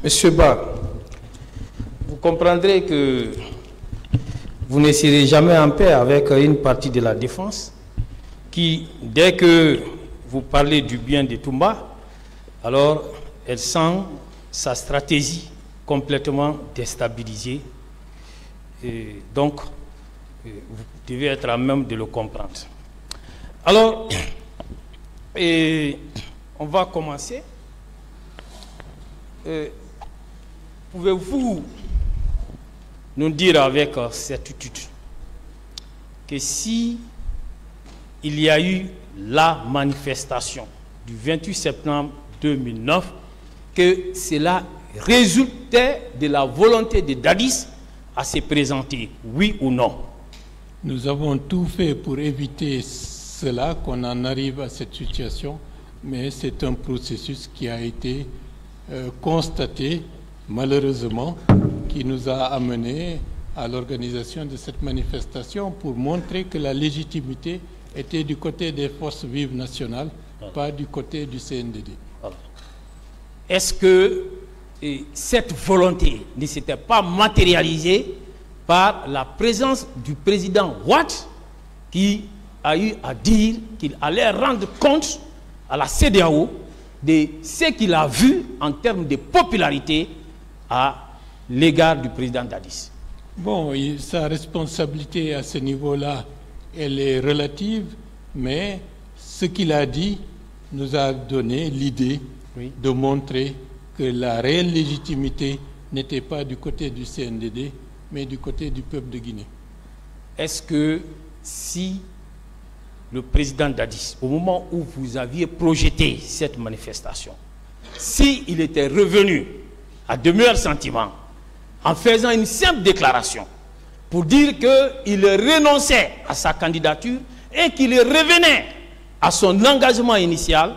Monsieur Ba, vous comprendrez que vous ne serez jamais en paix avec une partie de la défense qui, dès que vous parlez du bien de Toumba, alors elle sent sa stratégie complètement déstabilisée. Et donc, vous devez être à même de le comprendre. Alors, on va commencer. Pouvez-vous nous dire avec certitude que si il y a eu la manifestation du 28 septembre 2009, que cela résultait de la volonté de Dadis à se présenter, oui ou non? Nous avons tout fait pour éviter cela, qu'on en arrive à cette situation, mais c'est un processus qui a été constaté, malheureusement, qui nous a amené à l'organisation de cette manifestation pour montrer que la légitimité était du côté des forces vives nationales, pas du côté du CNDD. Est-ce que cette volonté ne s'était pas matérialisée par la présence du président Watt qui a eu à dire qu'il allait rendre compte à la CEDEAO de ce qu'il a vu en termes de popularité à l'égard du président Dadis? Bon, sa responsabilité à ce niveau-là, elle est relative, mais ce qu'il a dit nous a donné l'idée de montrer que la réelle légitimité n'était pas du côté du CNDD, mais du côté du peuple de Guinée. Est-ce que si le président Dadis, au moment où vous aviez projeté cette manifestation, s'il était revenu à de meilleurs sentiments, en faisant une simple déclaration pour dire qu'il renonçait à sa candidature et qu'il revenait à son engagement initial,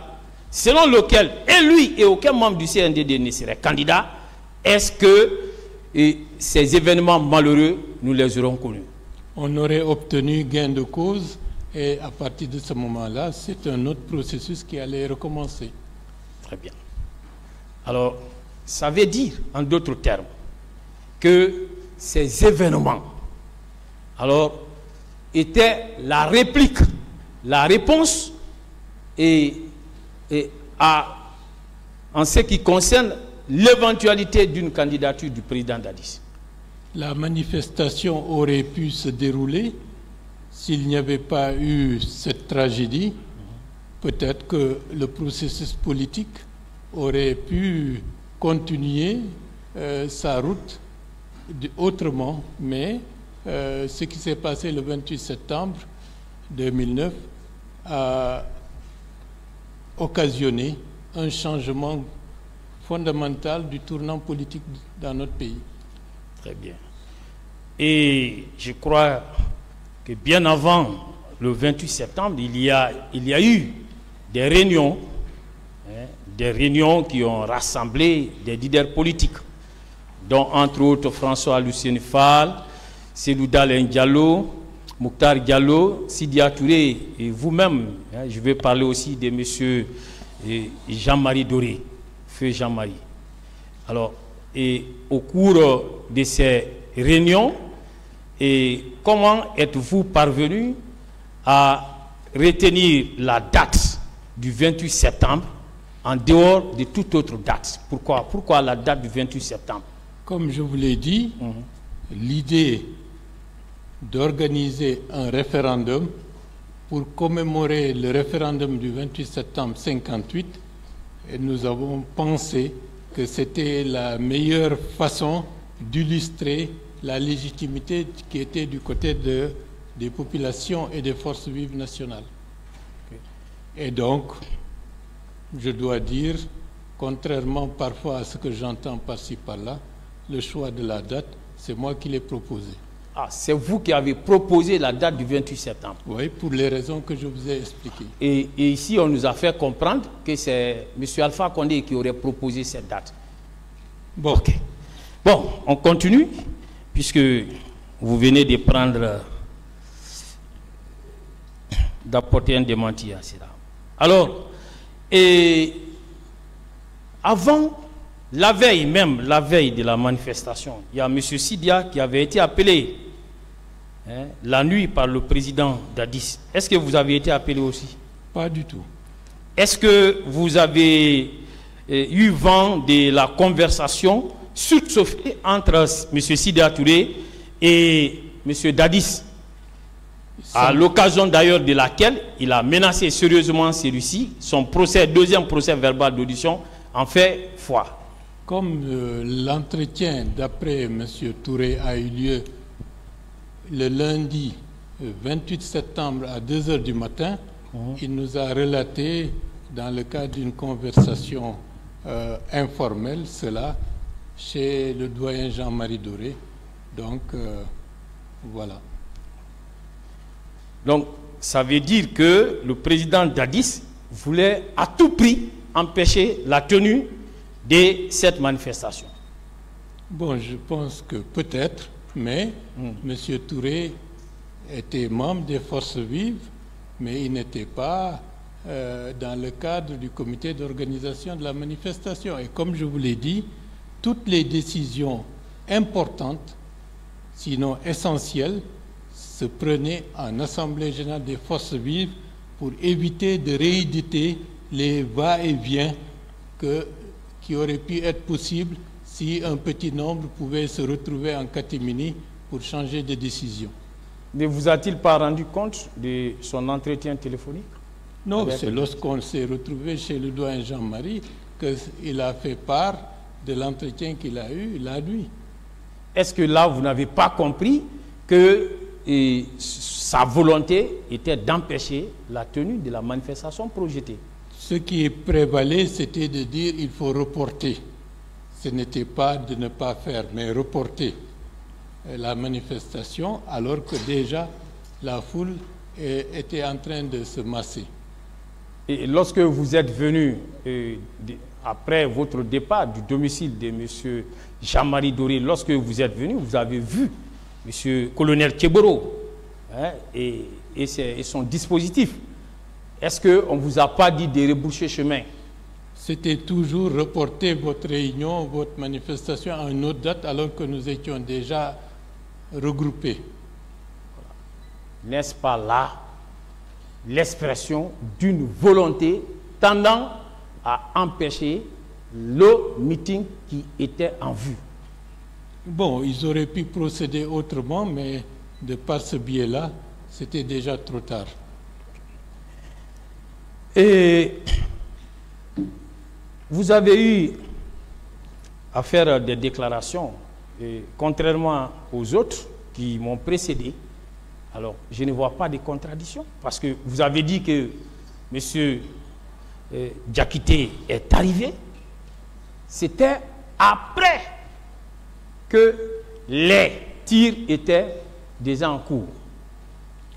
selon lequel et lui et aucun membre du CNDD ne serait candidat, est-ce que ces événements malheureux, nous les aurons connus? On aurait obtenu gain de cause et à partir de ce moment-là, c'est un autre processus qui allait recommencer. Très bien. Alors, ça veut dire, en d'autres termes, que ces événements, alors, étaient la réplique, la réponse en ce qui concerne l'éventualité d'une candidature du président Dadis. La manifestation aurait pu se dérouler s'il n'y avait pas eu cette tragédie. Peut-être que le processus politique aurait pu continuer sa route autrement, mais ce qui s'est passé le 28 septembre 2009 a occasionné un changement fondamental du tournant politique dans notre pays. Très bien. Et je crois que bien avant le 28 septembre, il y a eu des réunions qui ont rassemblé des leaders politiques, dont entre autres François Lucien Fall, Seydou Dalein Diallo, Mouktar Diallo, Sidia Touré et vous-même. Je vais parler aussi de M. Jean-Marie Doré, feu Jean-Marie. Alors, et au cours de ces réunions, comment êtes-vous parvenu à retenir la date du 28 septembre en dehors de toute autre date? Pourquoi la date du 28 septembre? Comme je vous l'ai dit, l'idée d'organiser un référendum pour commémorer le référendum du 28 septembre 1958, et nous avons pensé que c'était la meilleure façon d'illustrer la légitimité qui était du côté des populations et des forces vives nationales. Et donc, je dois dire, contrairement parfois à ce que j'entends par-ci par-là, le choix de la date, c'est moi qui l'ai proposé. Ah, c'est vous qui avez proposé la date du 28 septembre? Oui, pour les raisons que je vous ai expliquées. Et ici, on nous a fait comprendre que c'est M. Alpha Condé qui aurait proposé cette date. Bon. Ok. Bon, on continue, puisque vous venez de prendre, d'apporter un démenti à cela. Alors, avant la veille même, la veille de la manifestation, il y a M. Sidia qui avait été appelé la nuit par le président Dadis. Est-ce que vous avez été appelé aussi? Pas du tout. Est-ce que vous avez eu vent de la conversation surchauffée entre M. Sidia Touré et M. Dadis, à l'occasion d'ailleurs de laquelle il a menacé sérieusement celui-ci, son procès, deuxième procès verbal d'audition en fait foi? Comme l'entretien d'après M. Touré a eu lieu le lundi 28 septembre à 2 h du matin, il nous a relaté dans le cadre d'une conversation informelle cela chez le doyen Jean-Marie Doré. Donc voilà. Donc ça veut dire que le président Dadis voulait à tout prix empêcher la tenue de cette manifestation. Bon, je pense que peut-être, mais M. Touré était membre des Forces vives, mais il n'était pas dans le cadre du comité d'organisation de la manifestation. Et comme je vous l'ai dit, toutes les décisions importantes, sinon essentielles, se prenaient en Assemblée générale des Forces vives pour éviter de rééditer les va-et-vient qui auraient pu être possibles si un petit nombre pouvait se retrouver en catimini pour changer de décision. Ne vous a-t-il pas rendu compte de son entretien téléphonique? Non, c'est lorsqu'on s'est retrouvé chez le doyen Jean-Marie qu'il a fait part de l'entretien qu'il a eu la nuit. Est-ce que là, vous n'avez pas compris que sa volonté était d'empêcher la tenue de la manifestation projetée? Ce qui prévalait, c'était de dire qu'il faut reporter. Ce n'était pas de ne pas faire, mais reporter la manifestation, alors que déjà la foule était en train de se masser. Et lorsque vous êtes venu, après votre départ du domicile de M. Jean-Marie Doré, lorsque vous êtes venu, vous avez vu M. Colonel Keboro et son dispositif. Est-ce qu'on ne vous a pas dit de reboucher chemin? C'était toujours reporter votre réunion, votre manifestation à une autre date, alors que nous étions déjà regroupés. N'est-ce pas là l'expression d'une volonté tendant à empêcher le meeting qui était en vue? Bon, ils auraient pu procéder autrement, mais de par ce biais-là, c'était déjà trop tard. Et vous avez eu à faire des déclarations, et contrairement aux autres qui m'ont précédé. Alors, je ne vois pas de contradiction, parce que vous avez dit que M. Diakité est arrivé. C'était après que les tirs étaient déjà en cours.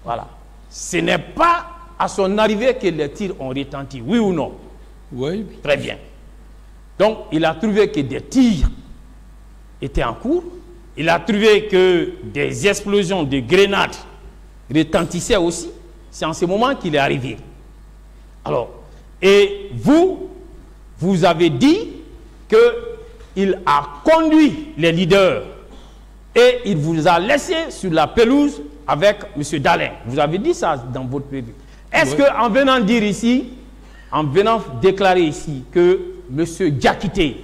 Voilà. Ce n'est pas à son arrivée que les tirs ont retenti, oui ou non? Oui. Très bien. Donc, il a trouvé que des tirs étaient en cours. Il a trouvé que des explosions de grenades retentissaient aussi. C'est en ce moment qu'il est arrivé. Alors, et vous avez dit qu'il a conduit les leaders et il vous a laissé sur la pelouse avec M. Dalin. Vous avez dit ça dans votre prévu. Est-ce qu'en venant dire ici, en venant déclarer ici que M. Diakité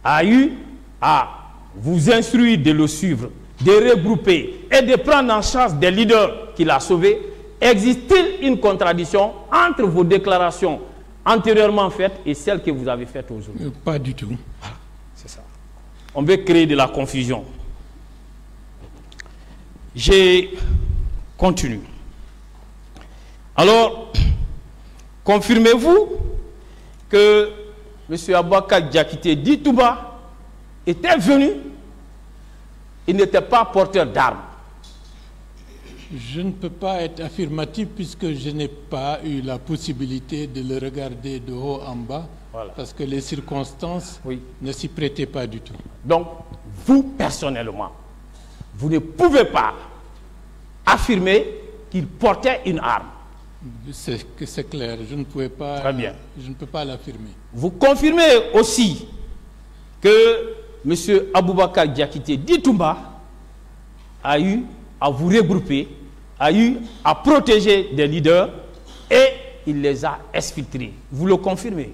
a eu à vous instruire de le suivre, de regrouper et de prendre en charge des leaders qu'il a sauvés, existe-t-il une contradiction entre vos déclarations antérieurement faites et celles que vous avez faites aujourd'hui? Pas du tout. Voilà, c'est ça. On veut créer de la confusion. Je continue. Alors, confirmez-vous que M. Aboubacar Diakité dit tout bas était venu, il n'était pas porteur d'armes? Je ne peux pas être affirmatif puisque je n'ai pas eu la possibilité de le regarder de haut en bas, voilà, parce que les circonstances ne s'y prêtaient pas du tout. Donc, vous, personnellement, vous ne pouvez pas affirmer qu'il portait une arme? C'est clair, je ne pouvais pas. Très bien. Je ne peux pas l'affirmer. Vous confirmez aussi que M. Aboubakar Diakité Ditumba a eu à vous regrouper, a eu à protéger des leaders et il les a exfiltrés. Vous le confirmez?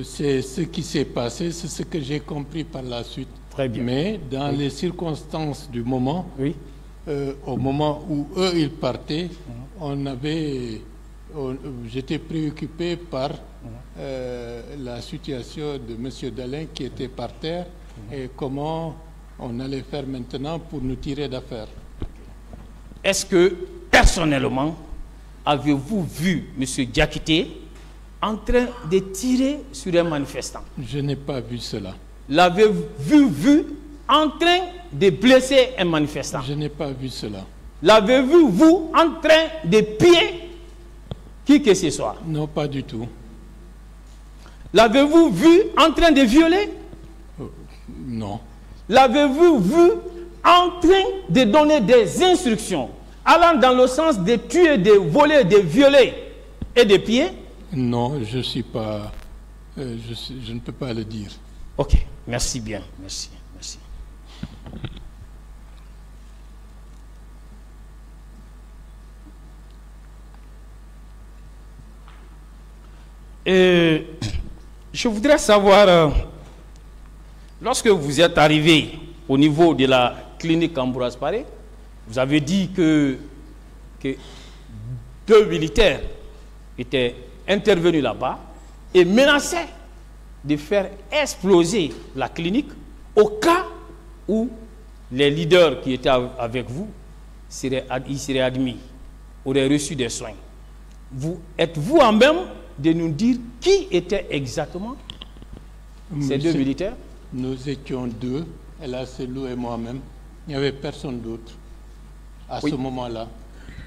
C'est ce qui s'est passé, c'est ce que j'ai compris par la suite. Très bien. Mais dans les circonstances du moment, oui. Au moment où eux, ils partaient, j'étais préoccupé par la situation de M. Dalin qui était par terre et comment on allait faire maintenant pour nous tirer d'affaire. Est-ce que, personnellement, avez-vous vu M. Diakité en train de tirer sur un manifestant? Je n'ai pas vu cela. L'avez-vous vu en train de blesser un manifestant? Je n'ai pas vu cela. L'avez-vous, vous, en train de piller qui que ce soit? Non, pas du tout. L'avez-vous vu en train de violer? Non. L'avez-vous vu en train de donner des instructions allant dans le sens de tuer, de voler, de violer et de piller? Non, je suis pas. Je ne peux pas le dire. Ok, merci bien, merci, merci. Je voudrais savoir, lorsque vous êtes arrivé au niveau de la clinique Ambroise Paré, vous avez dit que 2 militaires étaient intervenus là-bas et menaçaient de faire exploser la clinique au cas où les leaders qui étaient avec vous seraient admis, auraient reçu des soins. Êtes-vous en même de nous dire qui étaient exactement ces 2 militaires? Nous étions 2, Ella Selou et moi-même. Il n'y avait personne d'autre à ce moment-là.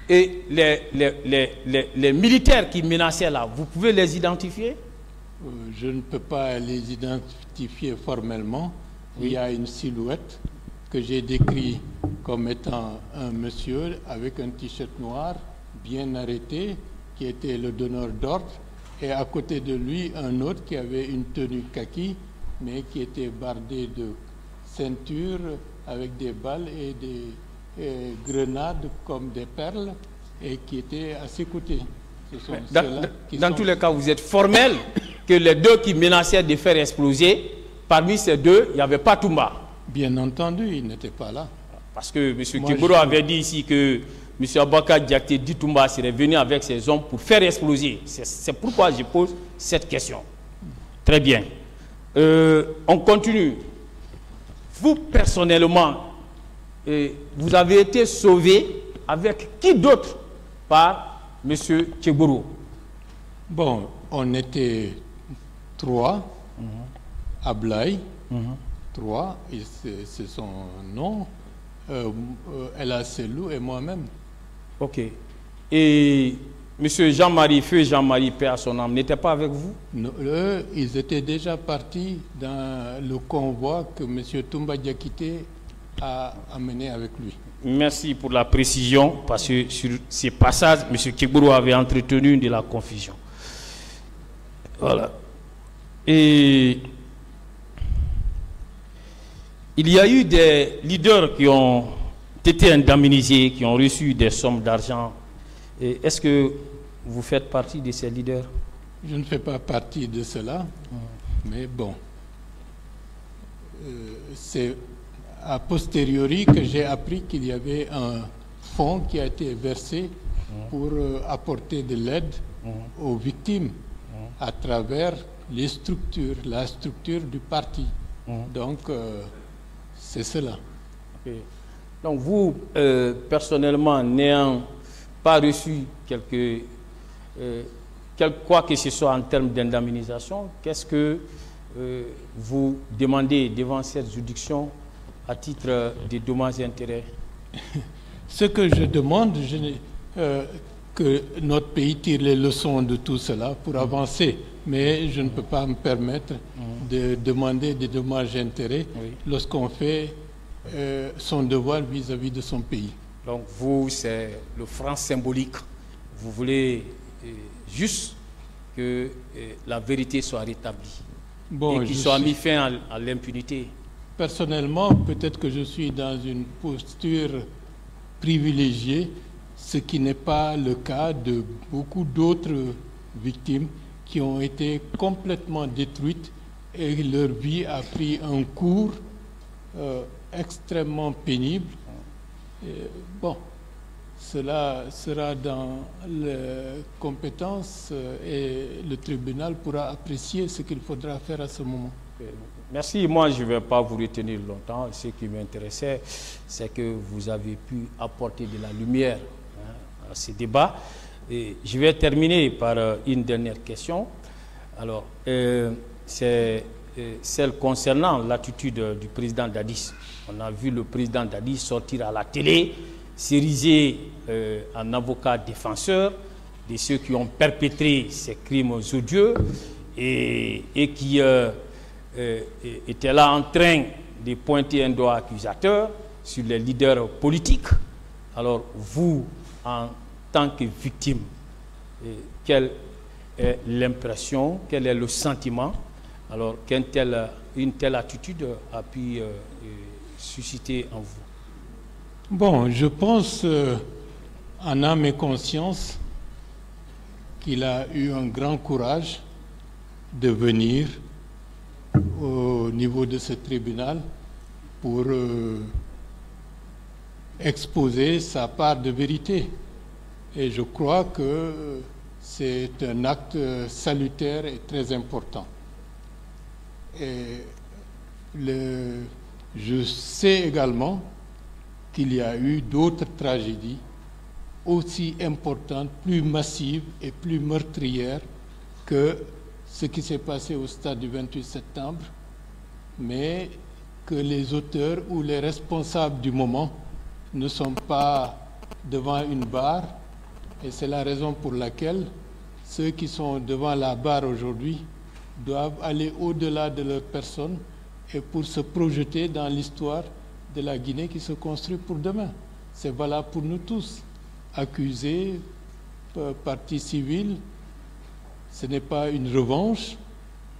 Et les militaires qui menaçaient là, vous pouvez les identifier? Je ne peux pas les identifier formellement. Oui. Il y a une silhouette que j'ai décrite comme étant un monsieur avec un t-shirt noir, bien arrêté, qui était le donneur d'ordre, et à côté de lui, un autre qui avait une tenue kaki, mais qui était bardé de ceinture avec des balles et des grenades comme des perles, et qui était à ses côtés. Dans tous les cas, vous êtes formel que les 2 qui menaçaient de faire exploser, parmi ces 2, il n'y avait pas Toumba. Bien entendu, il n'était pas là. Parce que M. Kiboro avait dit ici que M. Aboubakar Diakité Ditumba serait venu avec ses hommes pour faire exploser. C'est pourquoi je pose cette question. Très bien. On continue. Vous, personnellement, vous avez été sauvé avec qui d'autre par M. Kiboro? Bon, on était 3, Ablaye, 3, et c'est son nom, Ella Selou et moi-même. Ok. Et M. Jean-Marie, feu Jean-Marie, paix à son âme, n'était pas avec vous? Non, ils étaient déjà partis dans le convoi que M. Toumba Diakité a amené avec lui. Merci pour la précision, parce que sur ces passages, M. Kiboro avait entretenu de la confusion. Voilà. Et il y a eu des leaders qui ont été indemnisés, qui ont reçu des sommes d'argent. Est-ce que vous faites partie de ces leaders? Je ne fais pas partie de cela, mais bon, c'est a posteriori que j'ai appris qu'il y avait un fonds qui a été versé pour apporter de l'aide aux victimes à travers les structures, la structure du parti. Donc, c'est cela. Okay. Donc, vous, personnellement, n'ayant pas reçu quoi que ce soit en termes d'indemnisation, qu'est-ce que vous demandez devant cette juridiction à titre de dommages et intérêts? Ce que je demande, que notre pays tire les leçons de tout cela pour avancer. Mais je ne peux pas me permettre de demander des dommages et intérêts lorsqu'on fait son devoir vis-à-vis de son pays. Donc vous, c'est le franc symbolique. Vous voulez juste que la vérité soit rétablie. et qui soit mis fin à l'impunité? Personnellement, peut-être que je suis dans une posture privilégiée, ce qui n'est pas le cas de beaucoup d'autres victimes qui ont été complètement détruites et leur vie a pris un cours extrêmement pénible. Bon, cela sera dans les compétences et le tribunal pourra apprécier ce qu'il faudra faire à ce moment. Merci. Moi, je ne vais pas vous retenir longtemps. Ce qui m'intéressait, c'est que vous avez pu apporter de la lumière à ces débats. Et je vais terminer par une dernière question. Alors, c'est celle concernant l'attitude du président Dadis. On a vu le président Dadis sortir à la télé, s'ériger en avocat défenseur de ceux qui ont perpétré ces crimes odieux et qui était là en train de pointer un doigt accusateur sur les leaders politiques. Alors, vous, en tant que victime, quelle est l'impression, quel est le sentiment alors qu'une telle attitude a pu susciter en vous? Bon, je pense en âme et conscience qu'il a eu un grand courage de venir au niveau de ce tribunal pour exposer sa part de vérité. Et je crois que c'est un acte salutaire et très important. Et je sais également qu'il y a eu d'autres tragédies aussi importantes, plus massives et plus meurtrières que ce qui s'est passé au stade du 28 septembre, mais que les auteurs ou les responsables du moment ne sont pas devant une barre. Et c'est la raison pour laquelle ceux qui sont devant la barre aujourd'hui doivent aller au-delà de leur personne et pour se projeter dans l'histoire de la Guinée qui se construit pour demain. C'est valable pour nous tous, accusés, partie civile. Ce n'est pas une revanche,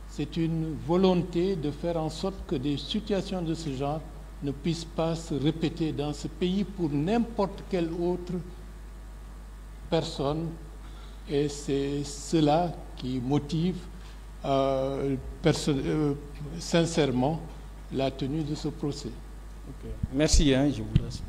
c'est une volonté de faire en sorte que des situations de ce genre ne puissent pas se répéter dans ce pays pour n'importe quelle autre personne. Et c'est cela qui motive sincèrement la tenue de ce procès. Okay. Merci, je vous laisse.